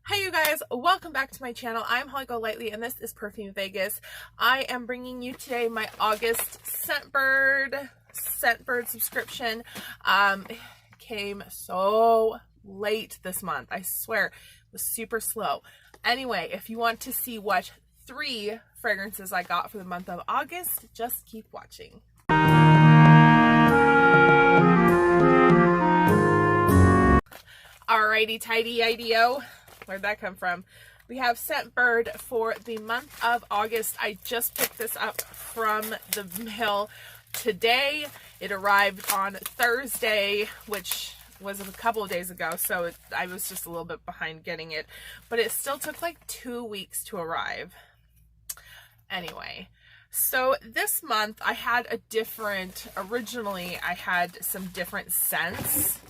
Hi you guys, welcome back to my channel. I'm Holly Golightly and this is Perfume Vegas. I am bringing you today my August Scentbird subscription. It came so late this month. I swear, it was super slow. Anyway, if you want to see what 3 fragrances I got for the month of August, just keep watching. Alrighty, tidy IDO. Where'd that come from? We have Scentbird for the month of August. I just picked this up from the mail today. It arrived on Thursday, which was a couple of days ago, so I was just a little bit behind getting it, but it still took like 2 weeks to arrive. Anyway, so this month I had originally I had some different scents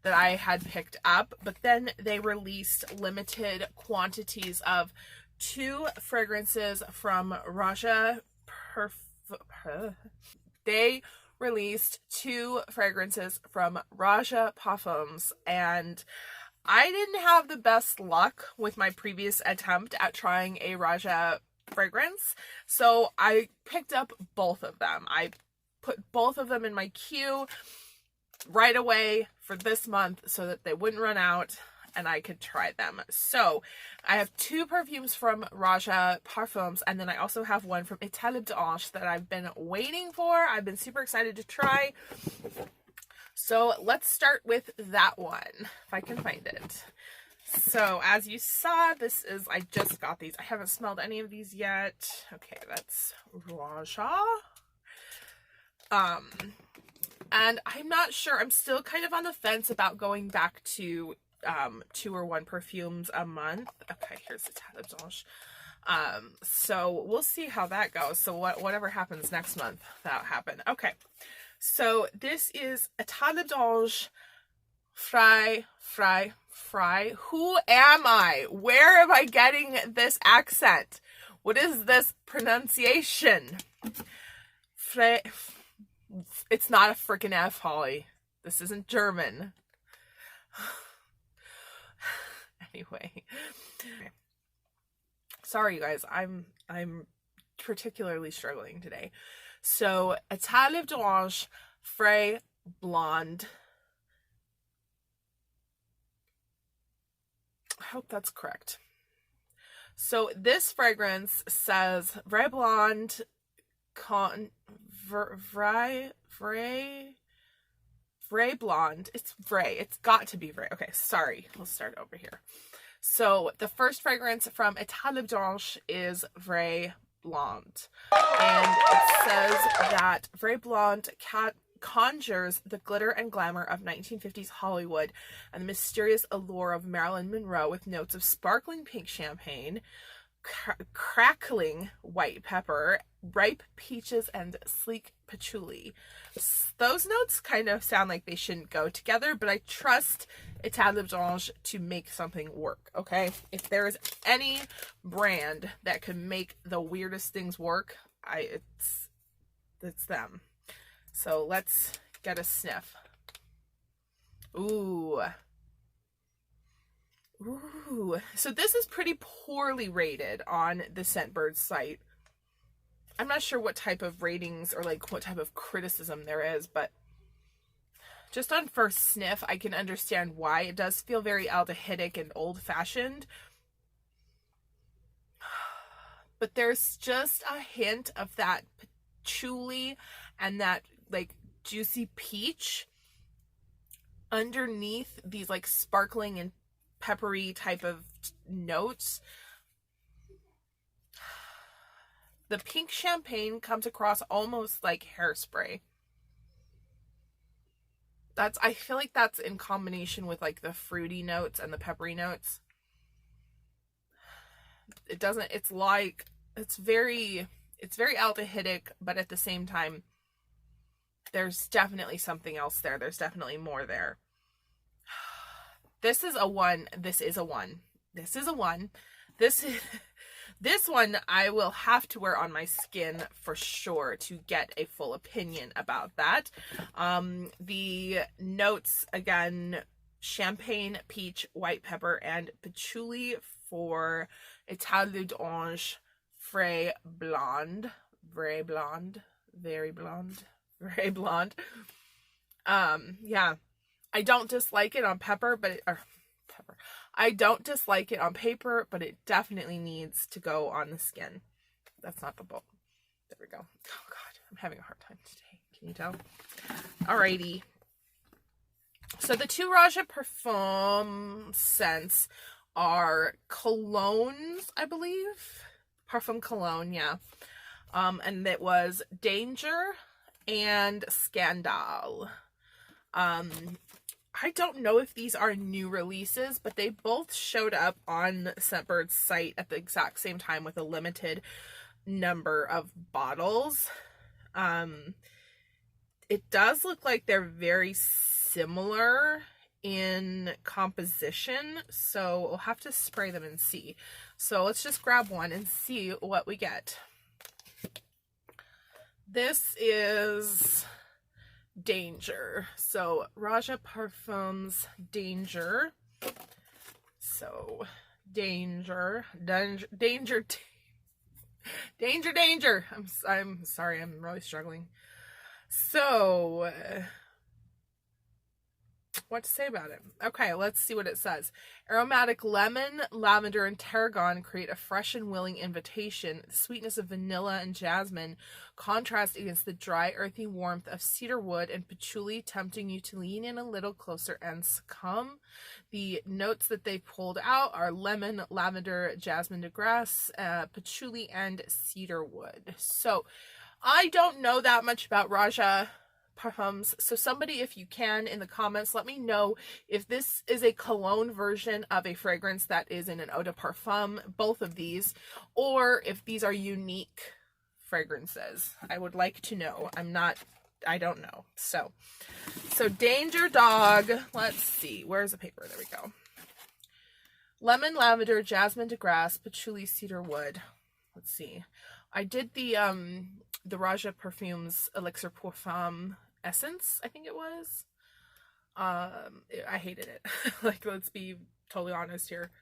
that I had picked up, but then they released limited quantities of 2 fragrances from Roja Parfums. They released 2 fragrances from Roja Parfums, and I didn't have the best luck with my previous attempt at trying a Roja fragrance, so I picked up both of them. I put both of them in my queue right away for this month so that they wouldn't run out and I could try them. So I have 2 perfumes from Roja Parfums, and then I also have one from Etat Libre that I've been waiting for. I've been super excited to try. So let's start with that one, if I can find it. So as you saw, I just got these. I haven't smelled any of these yet. Okay, that's Roja. And I'm not sure. I'm still kind of on the fence about going back to 2 or 1 perfumes a month. Okay, here's the Etat Libre. So we'll see how that goes. So whatever happens next month, that'll happen. Okay, so this is Etat Libre Vraie. Who am I? Where am I getting this accent? What is this pronunciation? It's not a freaking F, Holly. This isn't German. Anyway. Sorry, you guys. I'm particularly struggling today. So, Etat Libre Vraie Blonde. I hope that's correct. So, this fragrance says Vraie Blonde Vraie Blonde. It's Vraie. It's got to be Vraie. Okay, sorry. We'll start over here. So the first fragrance from Etat Libre is Vraie Blonde. And it says that Vraie Blonde conjures the glitter and glamour of 1950s Hollywood and the mysterious allure of Marilyn Monroe with notes of sparkling pink champagne, crackling white pepper, ripe peaches, and sleek patchouli. Those notes kind of sound like they shouldn't go together, but I trust Etat Libre to make something work, okay? If there is any brand that could make the weirdest things work, it's them. So let's get a sniff. Ooh, so this is pretty poorly rated on the Scentbird site. I'm not sure what type of ratings or like what type of criticism there is, but just on first sniff, I can understand why. It does feel very aldehydic and old-fashioned, but there's just a hint of that patchouli and that like juicy peach underneath these like sparkling and peppery type of notes. The pink champagne comes across almost like hairspray. I feel like that's in combination with like the fruity notes and the peppery notes. It's very aldehydic, but at the same time, there's definitely something else there. There's definitely more there. This is a 1. This is a 1. This is a 1. This one I will have to wear on my skin for sure to get a full opinion about that. The notes, again, champagne, peach, white pepper, and patchouli for Etat Libre, Vraie Blonde. Vraie Blonde. Very blonde. Vraie Blonde. Yeah. I don't dislike it on pepper, but I don't dislike it on paper, but it definitely needs to go on the skin. That's not the bowl. There we go. Oh God, I'm having a hard time today. Can you tell? Alrighty. So the two Roja Parfum scents are colognes, I believe. Parfum Cologne, yeah. And it was Danger and Scandal. I don't know if these are new releases, but they both showed up on Scentbird's site at the exact same time with a limited number of bottles. It does look like they're very similar in composition, so we'll have to spray them and see. So let's just grab one and see what we get. This is Danger. So Roja Parfums Danger. So Danger. I'm sorry, I'm really struggling. So what to say about it? Okay, let's see what it says. Aromatic lemon, lavender, and tarragon create a fresh and willing invitation. The sweetness of vanilla and jasmine contrast against the dry, earthy warmth of cedar wood and patchouli, tempting you to lean in a little closer and succumb. The notes that they pulled out are lemon, lavender, jasmine de grasse, patchouli, and cedar wood. So I don't know that much about Roja Parfums, so somebody, if you can, in the comments, let me know if this is a cologne version of a fragrance that is in an eau de parfum, both of these, or if these are unique fragrances. I would like to know. I don't know. So Danger Dog, let's see, where's the paper? There we go. Lemon, lavender, jasmine de grasse, patchouli, cedar wood. Let's see. I did the Roja Parfums Elixir Parfum Essence, I think it was. I hated it. Like, let's be totally honest here.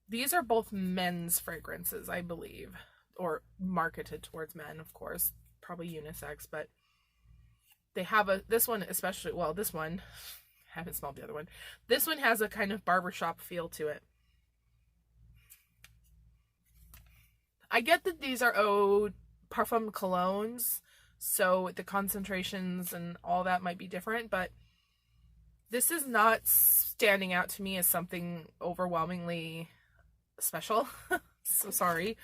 These are both men's fragrances, I believe, or marketed towards men, of course, probably unisex, but they have this one especially, well, this one, I haven't smelled the other one. This one has a kind of barbershop feel to it. I get that these are eau parfum colognes, so the concentrations and all that might be different, but this is not standing out to me as something overwhelmingly special. So sorry.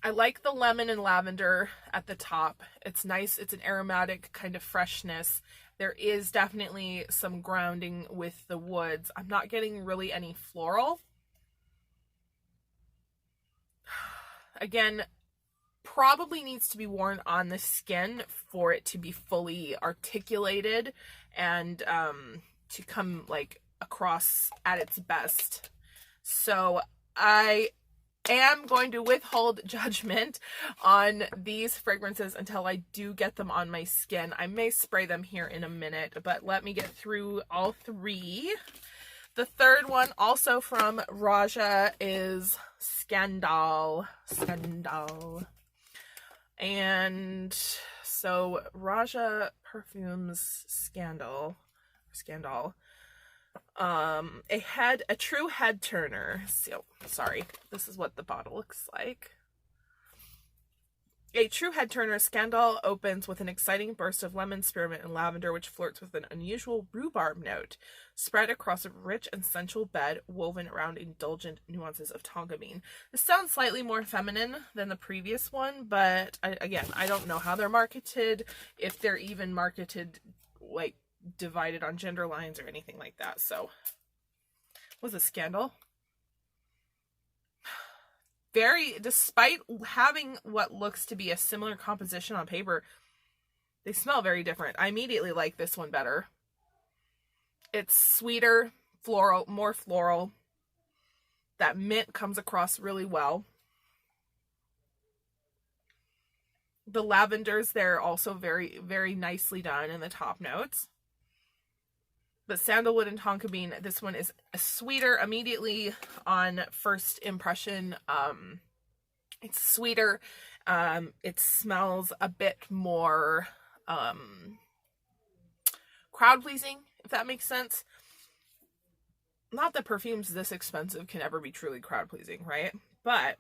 I like the lemon and lavender at the top. It's nice. It's an aromatic kind of freshness. There is definitely some grounding with the woods. I'm not getting really any floral. Again, probably needs to be worn on the skin for it to be fully articulated and to come like across at its best. So I am going to withhold judgment on these fragrances until I do get them on my skin. I may spray them here in a minute, but let me get through all three. The third one, also from Roja, is Scandal. And so Roja Parfums Scandal. A true head turner. So, sorry, this is what the bottle looks like. A true head turner, Scandal opens with an exciting burst of lemon, spearmint, and lavender, which flirts with an unusual rhubarb note, spread across a rich and sensual bed woven around indulgent nuances of tonka bean. This sounds slightly more feminine than the previous one, but again, I don't know how they're marketed, if they're even marketed like divided on gender lines or anything like that. So, was a Scandal. Despite having what looks to be a similar composition on paper, they smell very different. I immediately like this one better. It's sweeter, floral, more floral. That mint comes across really well. The lavenders, they're also very, very nicely done in the top notes. But sandalwood and tonka bean, this one is sweeter immediately on first impression. It's sweeter. It smells a bit more crowd pleasing, if that makes sense. Not that perfumes this expensive can ever be truly crowd pleasing, right? But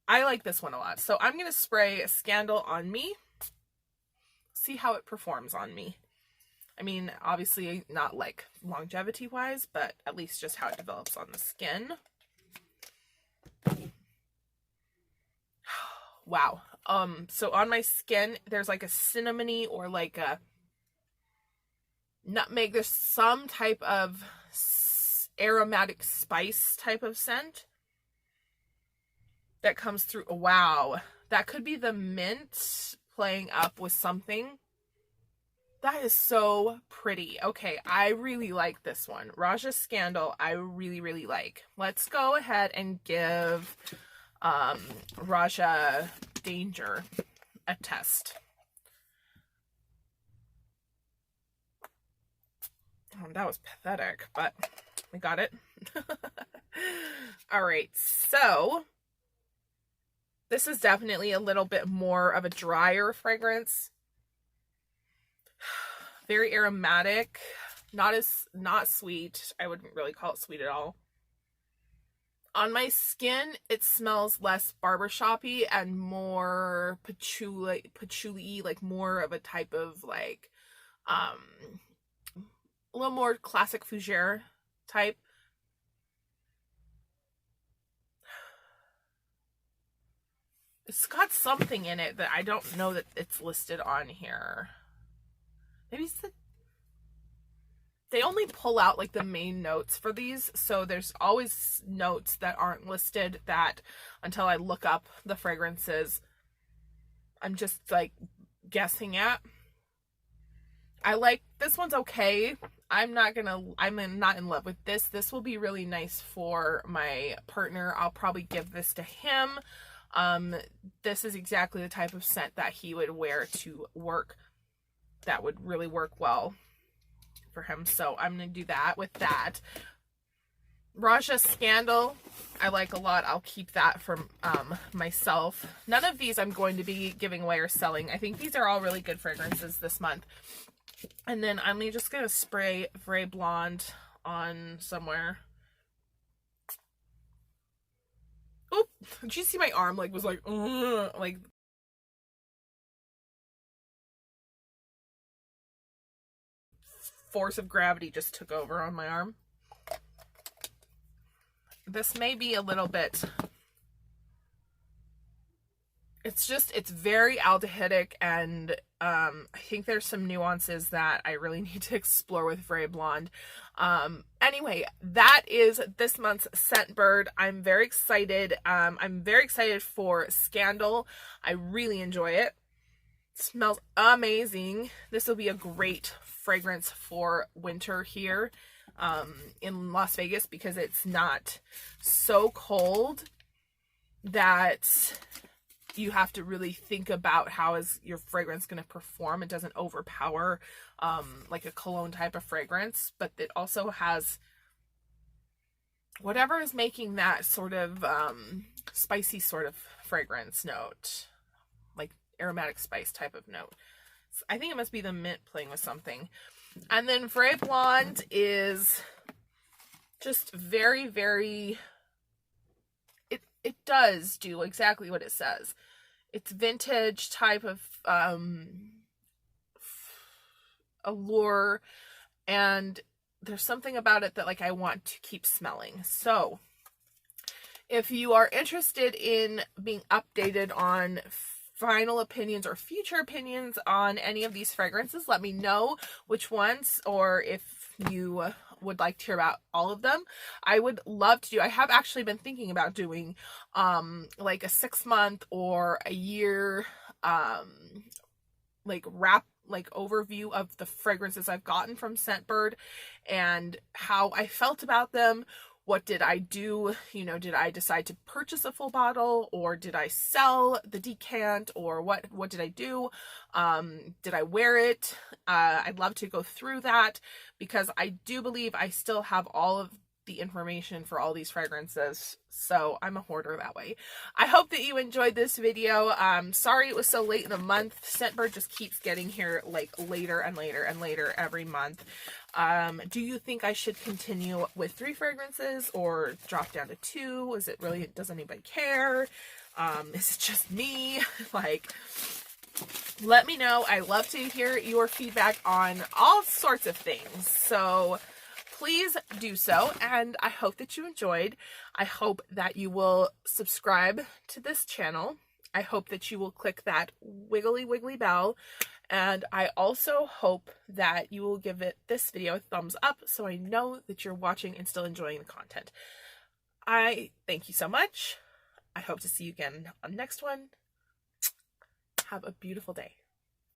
I like this one a lot. So I'm going to spray Scandal on me. See how it performs on me. I mean, obviously not like longevity wise, but at least just how it develops on the skin. Wow. So on my skin, there's like a cinnamony or like a nutmeg. There's some type of aromatic spice type of scent that comes through. Wow. That could be the mint playing up with something. That is so pretty. Okay, I really like this one. Roja Scandal, I really, really like. Let's go ahead and give Roja Danger a test. Oh, that was pathetic, but we got it. All right, so this is definitely a little bit more of a drier fragrance. Very aromatic, not sweet. I wouldn't really call it sweet at all. On my skin, it smells less barbershop-y and more patchouli, like more of a type of like a little more classic fougere type. It's got something in it that I don't know that it's listed on here. Maybe it's they only pull out like the main notes for these, so there's always notes that aren't listed that until I look up the fragrances, I'm just like guessing at. I like this one's okay. I'm not in love with this. This will be really nice for my partner. I'll probably give this to him. This is exactly the type of scent that he would wear to work. That would really work well for him. So I'm going to do that with that. Roja Scandal, I like a lot. I'll keep that for myself. None of these I'm going to be giving away or selling. I think these are all really good fragrances this month. And then I'm just going to spray Vraie Blonde on somewhere. Oop! Did you see my arm was like force of gravity just took over on my arm. This may be a little bit, it's very aldehydic, and I think there's some nuances that I really need to explore with Vraie Blonde. Anyway, that is this month's Scentbird. I'm very excited. I'm very excited for Scandal. I really enjoy it. Smells amazing. This will be a great fragrance for winter here in Las Vegas because it's not so cold that you have to really think about how is your fragrance going to perform. It doesn't overpower like a cologne type of fragrance, but it also has whatever is making that sort of spicy sort of fragrance note, like aromatic spice type of note. I think it must be the mint playing with something. And then Vraie Blonde is just very, very, it does do exactly what it says. It's vintage type of allure, and there's something about it that like I want to keep smelling. So if you are interested in being updated on final opinions or future opinions on any of these fragrances, let me know which ones, or if you would like to hear about all of them. I would love to do, I have actually been thinking about doing like a 6-month or a year like wrap, like overview of the fragrances I've gotten from Scentbird and how I felt about them, what did I do? You know, did I decide to purchase a full bottle, or did I sell the decant, or what did I do? Did I wear it? I'd love to go through that, because I do believe I still have all of the information for all these fragrances, so I'm a hoarder that way. I hope that you enjoyed this video. Sorry it was so late in the month. Scentbird just keeps getting here like later and later and later every month. Do you think I should continue with 3 fragrances or drop down to 2? Is it really, does anybody care? Is it just me? Like, let me know. I love to hear your feedback on all sorts of things. So please do so, and I hope that you enjoyed. I hope that you will subscribe to this channel. I hope that you will click that wiggly bell, and I also hope that you will give this video a thumbs up so I know that you're watching and still enjoying the content. I thank you so much. I hope to see you again on the next one. Have a beautiful day.